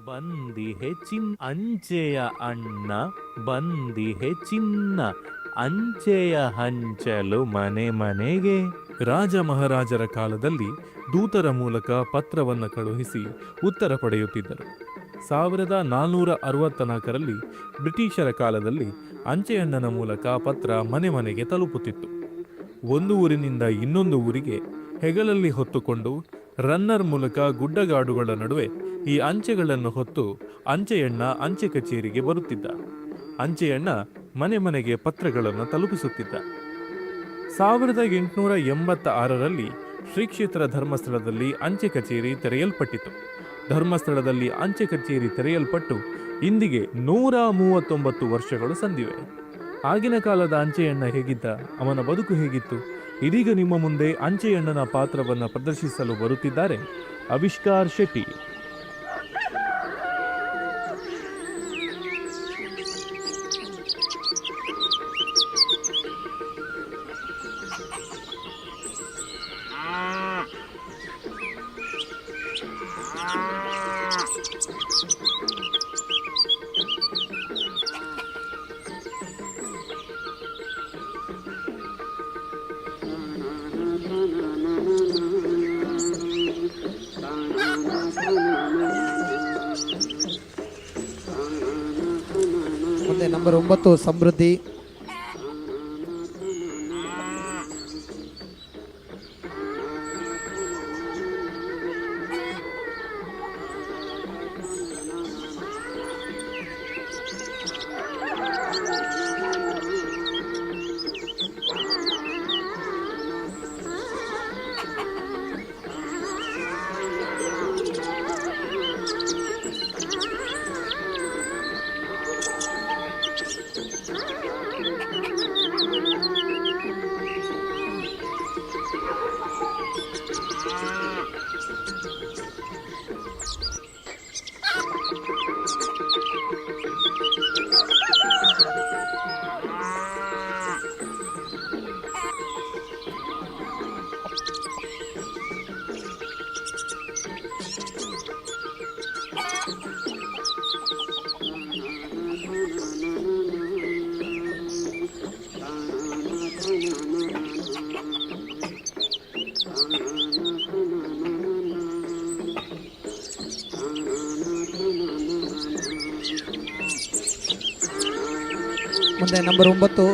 ಬಂದಿಹೆ ಅಂಚೆಯ ಅಣ್ಣ ಬಂದಿಹೆ ಚಿನ್ನ ಅಂಚೆಯ ಹಂಚಲು ಮನೆ ಮನೆಗೆ. ರಾಜ ಮಹಾರಾಜರ ಕಾಲದಲ್ಲಿ ದೂತರ ಮೂಲಕ ಪತ್ರವನ್ನು ಕಳುಹಿಸಿ ಉತ್ತರ ಪಡೆಯುತ್ತಿದ್ದರು. 1464ರಲ್ಲಿ ಬ್ರಿಟಿಷರ ಕಾಲದಲ್ಲಿ ಅಂಚೆಯಣ್ಣನ ಮೂಲಕ ಪತ್ರ ಮನೆ ಮನೆಗೆ ತಲುಪುತ್ತಿತ್ತು. ಒಂದು ಊರಿನಿಂದ ಇನ್ನೊಂದು ಊರಿಗೆ ಹೆಗಲಲ್ಲಿ ಹೊತ್ತುಕೊಂಡು ರನ್ನರ್ ಮೂಲಕ ಗುಡ್ಡಗಾಡುಗಳ ನಡುವೆ ಈ ಅಂಚೆಗಳನ್ನು ಹೊತ್ತು ಅಂಚೆಯಣ್ಣ ಅಂಚೆ ಕಚೇರಿಗೆ ಬರುತ್ತಿದ್ದ. ಅಂಚೆಯಣ್ಣ ಮನೆ ಮನೆಗೆ ಪತ್ರಗಳನ್ನು ತಲುಪಿಸುತ್ತಿದ್ದ. 1886ರಲ್ಲಿ ಶ್ರೀ ಕ್ಷೇತ್ರ ಧರ್ಮಸ್ಥಳದಲ್ಲಿ ಅಂಚೆ ಕಚೇರಿ ತೆರೆಯಲ್ಪಟ್ಟಿತು. ಧರ್ಮಸ್ಥಳದಲ್ಲಿ ಅಂಚೆ ಕಚೇರಿ ತೆರೆಯಲ್ಪಟ್ಟು ಇಂದಿಗೆ 139 ವರ್ಷಗಳು ಸಂದಿವೆ. ಆಗಿನ ಕಾಲದ ಅಂಚೆಯಣ್ಣ ಹೇಗಿದ್ದ, ಅವನ ಬದುಕು ಹೇಗಿತ್ತು? ಇದೀಗ ನಿಮ್ಮ ಮುಂದೆ ಅಂಚೆಯಣ್ಣನ ಪಾತ್ರವನ್ನು ಪ್ರದರ್ಶಿಸಲು ಬರುತ್ತಿದ್ದಾರೆ ಆವಿಷ್ಕಾರ್ ಶೆಟ್ಟಿ. ಮುಂದೆ ನಂಬರ್ 9 ಸಮೃದ್ಧಿ. ಮುಂದೆ ನಂಬರ್ 9